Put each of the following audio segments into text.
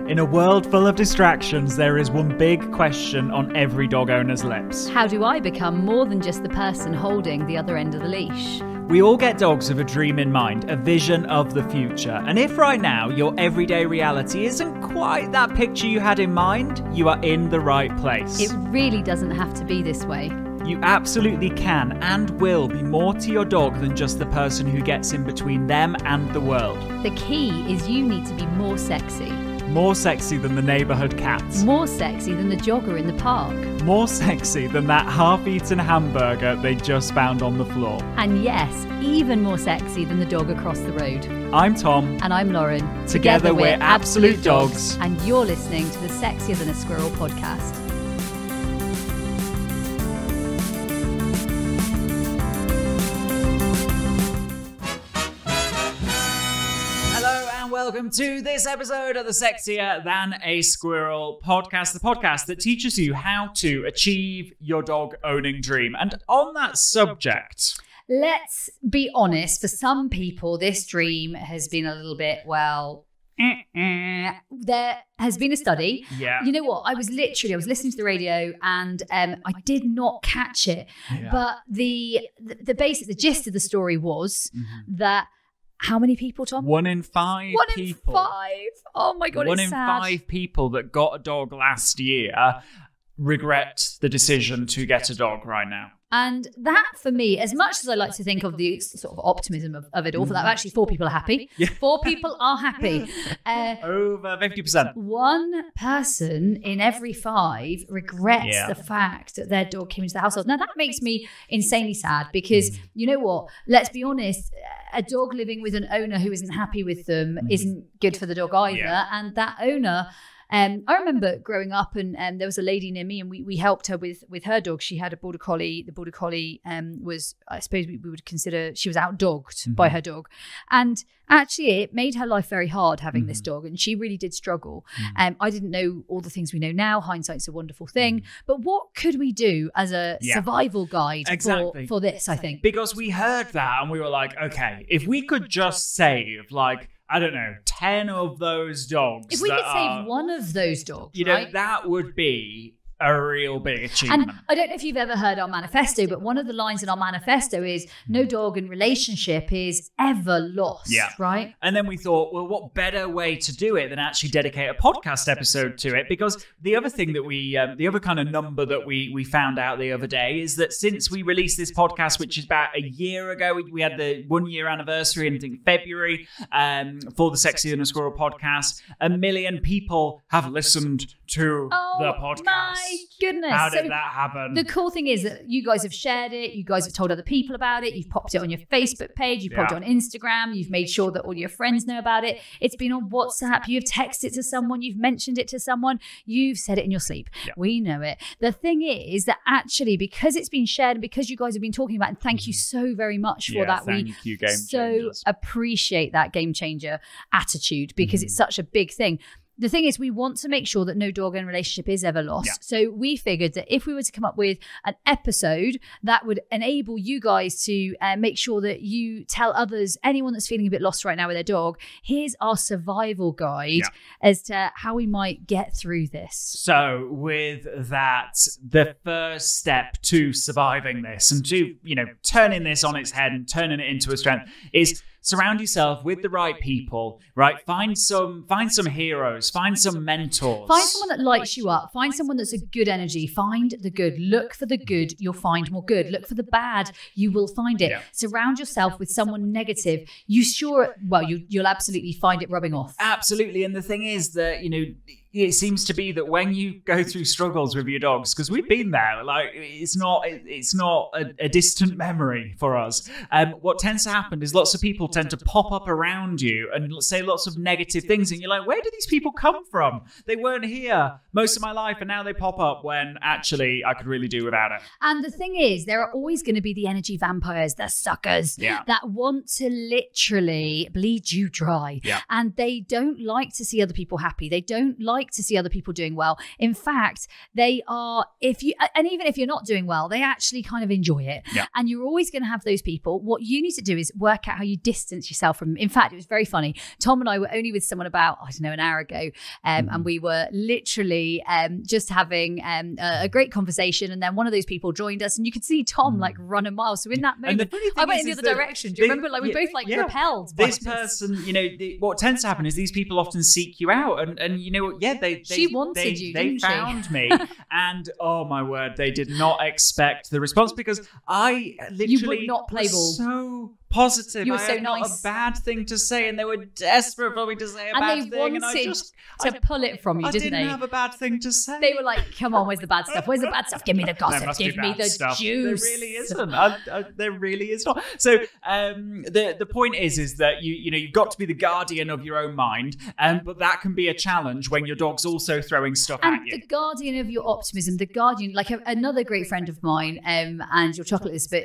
In a world full of distractions, there is one big question on every dog owner's lips. How do I become more than just the person holding the other end of the leash? We all get dogs with a dream in mind, a vision of the future. And if right now your everyday reality isn't quite that picture you had in mind, you are in the right place. It really doesn't have to be this way. You absolutely can and will be more to your dog than just the person who gets in between them and the world. The key is you need to be more sexy. More sexy than the neighbourhood cats. More sexy than the jogger in the park. More sexy than that half-eaten hamburger they just found on the floor. And yes, even more sexy than the dog across the road. I'm Tom. And I'm Lauren. Together we're absolute dogs. And you're listening to the Sexier Than a Squirrel podcast. Welcome to this episode of the Sexier Than a Squirrel podcast, the podcast that teaches you how to achieve your dog owning dream. And on that subject, let's be honest, for some people, this dream has been a little bit, there has been a study. Yeah. You know what? I was listening to the radio and I did not catch it. Yeah. But the gist of the story was that how many people, Tom? 1 in 5 people. 1 in 5. Oh my God, it's sad. 1 in 5 people that got a dog last year regret the decision to get a dog right now. And that, for me, as much as I like to think of the sort of optimism of it all, for that, actually 4 people are happy. Yeah. 4 people are happy. Over 50%. 1 person in every 5 regrets the fact that their dog came into the household. Now, that makes me insanely sad because, you know what? Let's be honest, a dog living with an owner who isn't happy with them isn't good for the dog either. Yeah. And that owner... I remember growing up and there was a lady near me and we helped her with her dog. She had a border collie. The border collie was, I suppose we would consider, she was outdogged by her dog. And actually it made her life very hard having this dog and she really did struggle. I didn't know all the things we know now. Hindsight's a wonderful thing. But what could we do as a survival guide for this, I think? Because we heard that and we were like, okay, if we could just save I don't know, 10 of those dogs. If we could save 1 of those dogs, right? That would be a real big achievement. And I don't know if you've ever heard our manifesto, but one of the lines in our manifesto is no dog in relationship is ever lost, right? And then we thought, well, what better way to do it than actually dedicate a podcast episode to it? Because the other thing that the other kind of number that we found out the other day is that since we released this podcast, which is about a year ago, we had the 1 year anniversary in February for the Sexier Than a Squirrel podcast, 1 million people have listened to the podcast. My goodness. How did that happen? The cool thing is that you guys have shared it. You guys have told other people about it. You've popped it on your Facebook page. You've popped it on Instagram. You've made sure that all your friends know about it. It's been on WhatsApp. You've texted it to someone. You've mentioned it to someone. You've said it in your sleep. Yeah. We know it. The thing is that actually, because it's been shared and because you guys have been talking about it, and thank you so very much for that. Thank you, Game Changers. Appreciate that game changer attitude because it's such a big thing. The thing is, we want to make sure that no dog in relationship is ever lost. Yeah. So we figured that if we were to come up with an episode that would enable you guys to make sure that you tell others, anyone that's feeling a bit lost right now with their dog, here's our survival guide as to how we might get through this. So with that, the first step to surviving this and to, turning this on its head and turning it into a strength is surround yourself with the right people, right? Find some heroes, find some mentors. Find someone that lights you up. Find someone that's a good energy. Find the good. Look for the good, you'll find more good. Look for the bad, you will find it. Yeah. Surround yourself with someone negative. You'll absolutely find it rubbing off. Absolutely. And the thing is that, it seems to be that when you go through struggles with your dogs, because we've been there, it's not a distant memory for us. What tends to happen is lots of people tend to pop up around you and say lots of negative things, and you're like, where do these people come from? They weren't here most of my life, and now they pop up when actually I could really do without it. And the thing is, there are always going to be the energy vampires, the suckers that want to literally bleed you dry, and they don't like to see other people happy. They don't like like to see other people doing well. In fact, they are, even if you're not doing well, they actually kind of enjoy it. Yeah. And you're always going to have those people. What you need to do is work out how you distance yourself from them. In fact, it was very funny. Tom and I were only with someone about, I don't know, an hour ago. And we were literally just having a great conversation. And then one of those people joined us, and you could see Tom like run a mile. So in that moment, I went in the other direction. Do you remember? Like we both repelled. This person, what tends to happen is these people often seek you out, and she wanted you. They found me, and oh my word, they did not expect the response, because I literally you would not play ball. So positive. You were I so had nice. Not a bad thing to say, and they were desperate for me to say a bad thing, and I just to pull it from you, didn't they? I didn't have a bad thing to say. They were like, "Come on, where's the bad stuff? Where's the bad stuff? Give me the gossip. Give me the stuff. juice." There really isn't. There really is not. So the point is that you've got to be the guardian of your own mind, but that can be a challenge when your dog's also throwing stuff at you. The guardian of your optimism, the guardian, like another great friend of mine, and you'll chuckle at this, but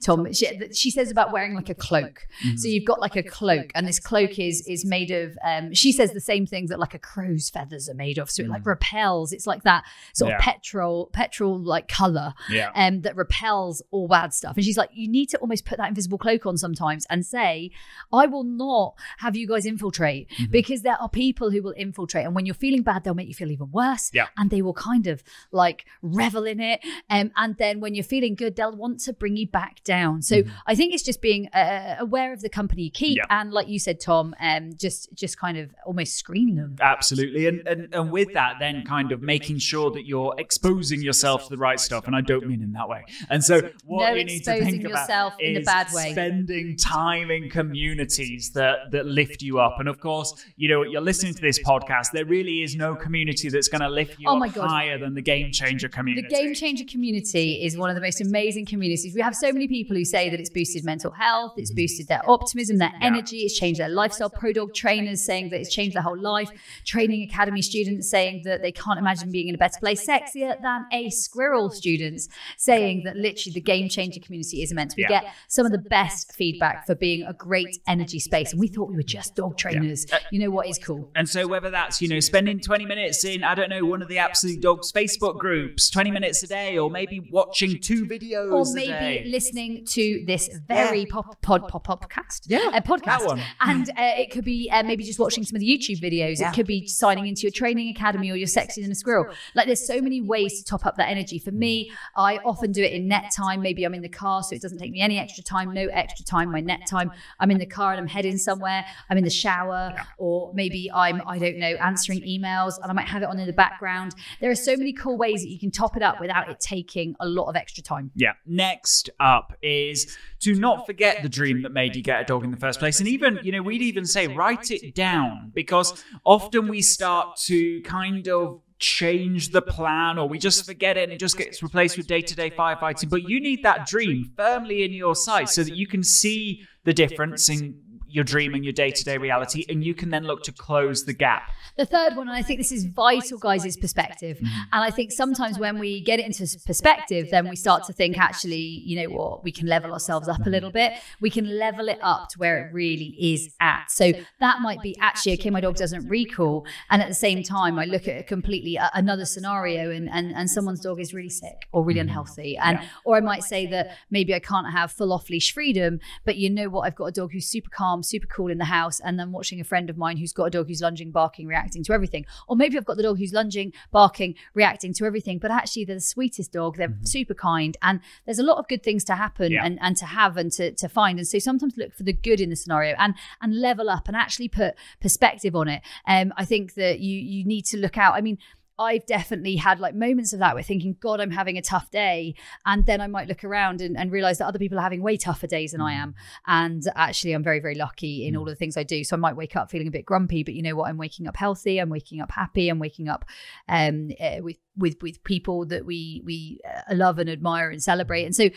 Tom, she says about wearing like a cloak. Mm-hmm. So you've got like a cloak, and this cloak is made of, she says the same things that like a crow's feathers are made of. So it like repels. It's like that sort of petrol like color that repels all bad stuff. And she's like, you need to almost put that invisible cloak on sometimes and say, I will not have you guys infiltrate, because there are people who will infiltrate. And when you're feeling bad, they'll make you feel even worse. Yeah. And they will kind of like revel in it. And then when you're feeling good, they'll want to bring you back down. So I think it's just being aware of the company you keep. Yeah. And like you said, Tom, just kind of almost screen them. Absolutely. And with that, then kind of making sure that you're exposing yourself to the right stuff. And I don't mean in that way. And so what you need to think about in is a bad way. Spending time in communities that lift you up. And of course, you're listening to this podcast. There really is no community that's going to lift you up higher than the Game Changer community. The Game Changer community is one of the most amazing communities. We have so many people who say that it's boosted mental health, it's boosted their optimism, their energy, it's changed their lifestyle. Pro Dog trainers saying that it's changed their whole life. Training Academy students saying that they can't imagine being in a better place. Sexier than a squirrel students saying that literally the Game Changer community is immense. We get some of the best feedback for being a great energy space. And we thought we were just dog trainers. You know what is cool? And so whether that's, spending 20 minutes in, I don't know, one of the Absolute Dogs Facebook groups, 20 minutes a day, or maybe watching 2 videos or maybe listening to this very podcast. Yeah, podcast. That one. And it could be maybe just watching some of the YouTube videos. It could be signing into your training academy or your Sexier Than a Squirrel. Like there's so many ways to top up that energy. For me, I often do it in net time. Maybe I'm in the car, so it doesn't take me any extra time, no extra time. My net time, I'm in the car and I'm heading somewhere. I'm in the shower, or maybe I'm, I don't know, answering emails, and I might have it on in the background. There are so many cool ways that you can top it up without it taking a lot of extra time. Yeah. Next up is to not forget the dream that made you get a dog in the first place. And even, we'd even say write it down, because often we start to kind of change the plan, or we just forget it and it just gets replaced with day-to-day firefighting. But you need that dream firmly in your sight so that you can see the difference in your dream and your day-to-day reality, and you can then look to close the gap. The third one, and I think this is vital, guys, is perspective. And I think sometimes when we get it into perspective, then we start to think, actually, you know what, we can level ourselves up a little bit. We can level it up to where it really is at. So that might be, actually, okay, my dog doesn't recall. And at the same time, I look at a completely another scenario, and someone's dog is really sick or really unhealthy. And or I might say that maybe I can't have full off-leash freedom, but you know what, I've got a dog who's super calm, super cool in the house, and then watching a friend of mine who's got a dog who's lunging, barking, reacting to everything. Or maybe I've got the dog who's lunging, barking, reacting to everything, but actually they're the sweetest dog, they're super kind, and there's a lot of good things to happen and to have and to find. And so sometimes look for the good in the scenario and level up and actually put perspective on it. I think that you need to look out. I mean, I've definitely had like moments of that where thinking, God, I'm having a tough day. And then I might look around and realize that other people are having way tougher days than I am. And actually, I'm very, very lucky in all of the things I do. So I might wake up feeling a bit grumpy, but you know what? I'm waking up healthy. I'm waking up happy. I'm waking up with with people that we love and admire and celebrate. And so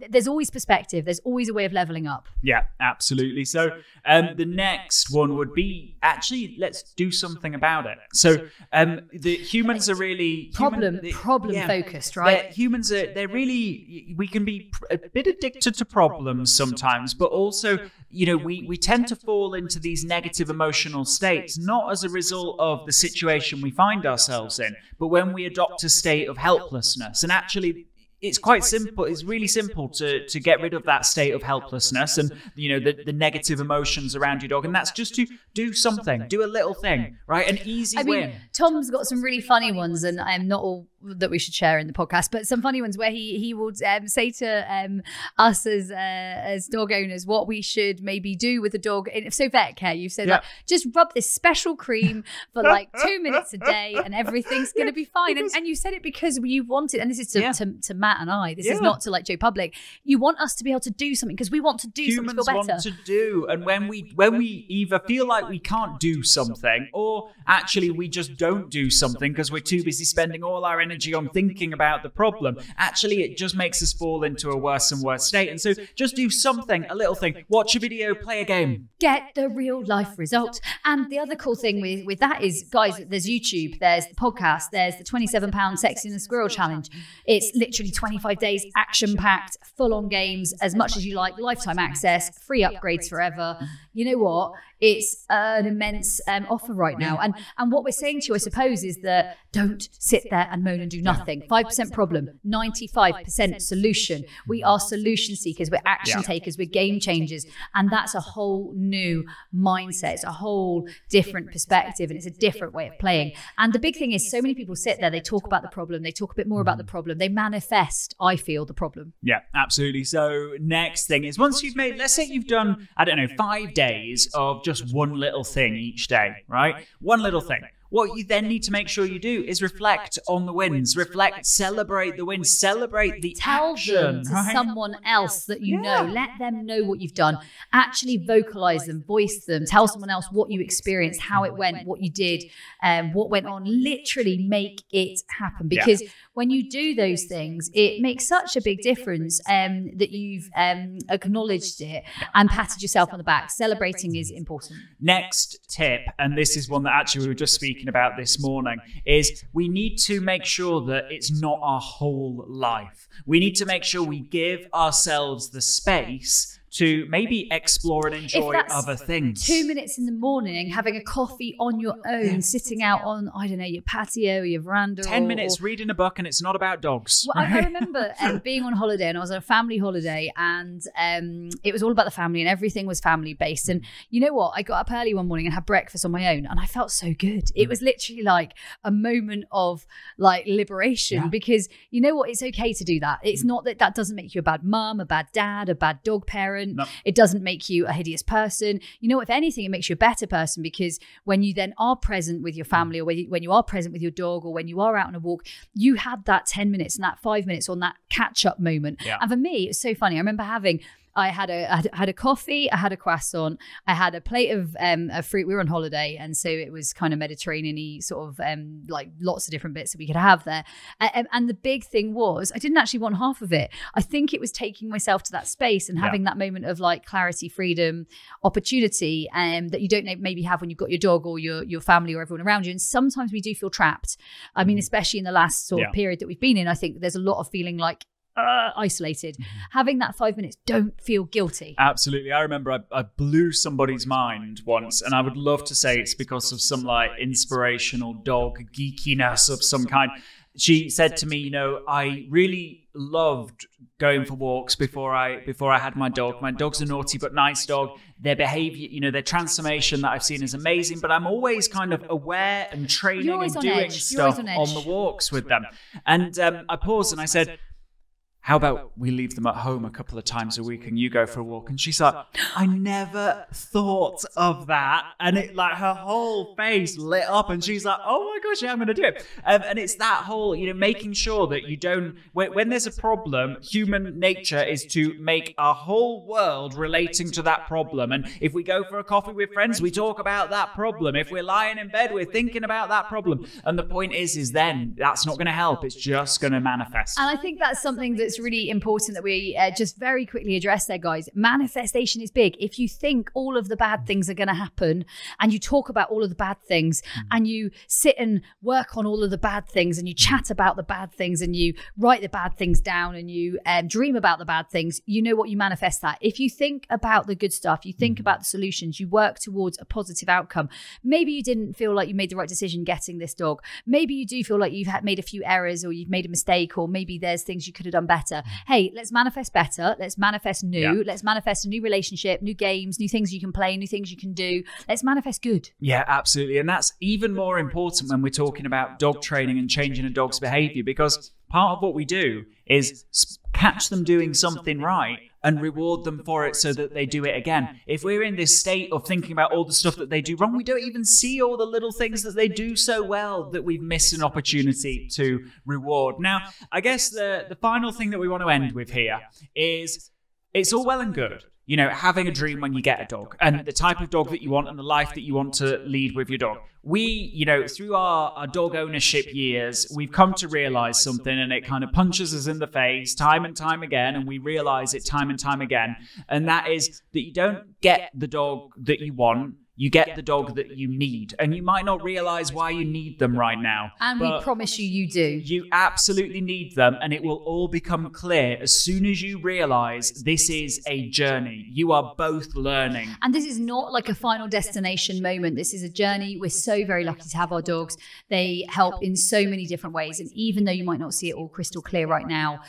there's always perspective. There's always a way of leveling up. Yeah, absolutely. So the next one would be, actually, let's do something about it. So the humans are really problem focused, right? Humans they're really, we can be a bit addicted to problems sometimes, but also, we tend to fall into these negative emotional states, not as a result of the situation we find ourselves in, but when we adopt a state of helplessness. And actually, it's quite simple. It's really simple to get rid of that state of helplessness and, the negative emotions around your dog. And that's just to do something, do a little thing, right? An easy win. Tom's got some really funny ones, and I'm not all that we should share in the podcast, but some funny ones where he would say to us as dog owners what we should maybe do with the dog. So vet care, you've said, just rub this special cream for 2 minutes a day and everything's going to be fine. And you said it because you wanted, and this is to Matt and I, this is not to Joe Public. You want us to be able to do something because we want to do something to feel better. Humans want to do, and when we either feel like we can't do something, or actually we just don't do something because we're too busy spending all our energy on thinking about the problem, actually it just makes us fall into a worse and worse state. And so just do something, a little thing. Watch a video, play a game. Get the real life result. And the other cool thing with that is, guys, there's YouTube, there's the podcast, there's the 27-pound Sexy and the Squirrel Challenge. It's literally 25 days, action-packed, full-on games, as much as you like, lifetime access, free upgrades forever. You know what? It's an immense offer right now. And what we're saying to you, I suppose, is that don't sit there and moan and do nothing. 5% problem, 95% solution. We are solution seekers. We're action takers. We're game changers. And that's a whole new mindset. It's a whole different perspective, and it's a different way of playing. And the big thing is, so many people sit there, they talk about the problem. They talk a bit more about the problem. They manifest, I feel, the problem. Yeah, absolutely. So next thing is, once you've made, let's say you've done, 5 days of just one little thing each day, right? One little thing. What you then need to make sure you do is reflect on the wins, celebrate the wins, celebrate the action. Tell them to someone else that you know. Let them know what you've done. Actually vocalize them, voice them. Tell someone else what you experienced, how it went, what you did, what went on. Literally make it happen. Because when you do those things, it makes such a big difference that you've acknowledged it and patted yourself on the back. Celebrating is important. Next tip, and this is one that actually we were just speaking about this morning, is we need to make sure that it's not our whole life. We need to make sure we give ourselves the space to maybe explore and enjoy other things. 2 minutes in the morning, having a coffee on your own, sitting out on, your patio, your veranda. 10 minutes reading a book, and it's not about dogs. Well, I remember being on holiday, and I was on a family holiday, and it was all about the family, and everything was family based. And you know what? I got up early one morning and had breakfast on my own, and I felt so good. It was literally like a moment of liberation, because you know what? It's okay to do that. It's not that doesn't make you a bad mum, a bad dad, a bad dog parent. No. It doesn't make you a hideous person. You know, if anything, it makes you a better person, because when you then are present with your family, or when you are present with your dog, or when you are out on a walk, you had that 10 minutes and that 5 minutes on that catch-up moment. Yeah. And for me, it's so funny. I remember I had a coffee, I had a croissant, I had a plate of fruit. We were on holiday, and so it was kind of Mediterranean-y, sort of lots of different bits that we could have there. And the big thing was, I didn't actually want half of it. I think it was taking myself to that space and having that moment of clarity, freedom, opportunity, that you don't maybe have when you've got your dog or your family or everyone around you. And sometimes we do feel trapped. I mean, especially in the last sort of period that we've been in, I think there's a lot of feeling isolated. Having that 5 minutes, don't feel guilty. Absolutely. I remember I blew somebody's mind once, and I would love to say it's because of some inspirational dog geekiness of some kind. She said to me, I really loved going for walks before I had my dog. My dog's a naughty but nice dog. Their behavior, their transformation that I've seen is amazing, but I'm always kind of aware and training and doing stuff on the walks with them. And I paused and I said, how about we leave them at home a couple of times a week and you go for a walk? And she's like, I never thought of that. And it, like, her whole face lit up and she's like, oh my gosh, yeah, I'm going to do it. And it's that whole, making sure that you don't, when there's a problem, human nature is to make a whole world relating to that problem. And if we go for a coffee with friends, we talk about that problem. If we're lying in bed, we're thinking about that problem. And the point is then that's not going to help. It's just going to manifest. And I think that's something that's really important that we just very quickly address there, guys. Manifestation is big. If you think all of the bad things are going to happen and you talk about all of the bad things and you sit and work on all of the bad things and you chat about the bad things and you write the bad things down and you dream about the bad things, you know what? You manifest that. If you think about the good stuff, you think about the solutions, you work towards a positive outcome. Maybe you didn't feel like you made the right decision getting this dog. Maybe you do feel like you've made a few errors or you've made a mistake, or maybe there's things you could have done better. Hey, let's manifest better. Let's manifest new. Yeah. Let's manifest a new relationship, new games, new things you can play, new things you can do. Let's manifest good. Yeah, absolutely. And that's even more important when we're talking about dog training and changing a dog's behavior, because part of what we do is catch them doing something right and reward them for it so that they do it again. If we're in this state of thinking about all the stuff that they do wrong, we don't even see all the little things that they do so well that we've missed an opportunity to reward. Now, I guess the final thing that we want to end with here is it's all well and good, having a dream when you get a dog and the type of dog that you want and the life that you want to lead with your dog. We, through our dog ownership years, we've come to realize something, and it kind of punches us in the face time and time again, and we realize it time and time again. And that is that you don't get the dog that you want. You get the dog that you need. And you might not realize why you need them right now. And we promise you do. You absolutely need them. And it will all become clear as soon as you realize this is a journey. You are both learning. And this is not like a final destination moment. This is a journey. We're so very lucky to have our dogs. They help in so many different ways. And even though you might not see it all crystal clear right now,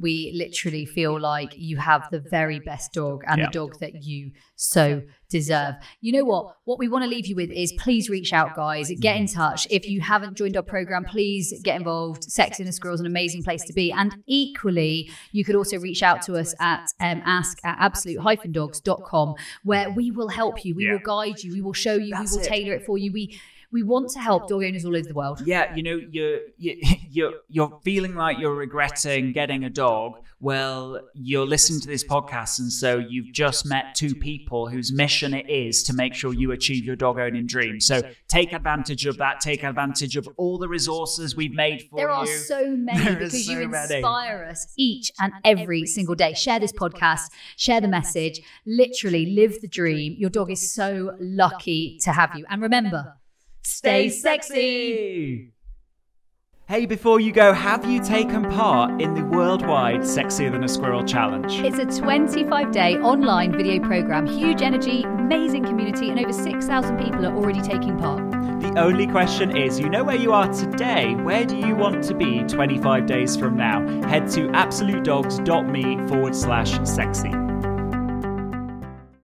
we literally feel like you have the very best dog and the dog that you so deserve. You know what we want to leave you with is, please reach out, guys. Get in touch. If you haven't joined our program, please get involved. Sexy and a Squirrel is an amazing place to be. And equally, you could also reach out to us at ask@absolute-dogs.com, where we will help you. We will guide you. We will show you. We will tailor it for you. We want to help dog owners all over the world. Yeah, you're feeling like you're regretting getting a dog. Well, you're listening to this podcast, and so you've just met two people whose mission it is to make sure you achieve your dog owning dream. So take advantage of that. Take advantage of all the resources we've made for you. There are so many because you inspire us each and every single day. Share this podcast. Share the message. Literally live the dream. Your dog is so lucky to have you. And remember, stay sexy. Hey, before you go, have you taken part in the worldwide Sexier Than a Squirrel Challenge? It's a 25-day online video program. Huge energy, amazing community, and over 6,000 people are already taking part. The only question is, you know where you are today. Where do you want to be 25 days from now? Head to absolutedogs.me/sexy.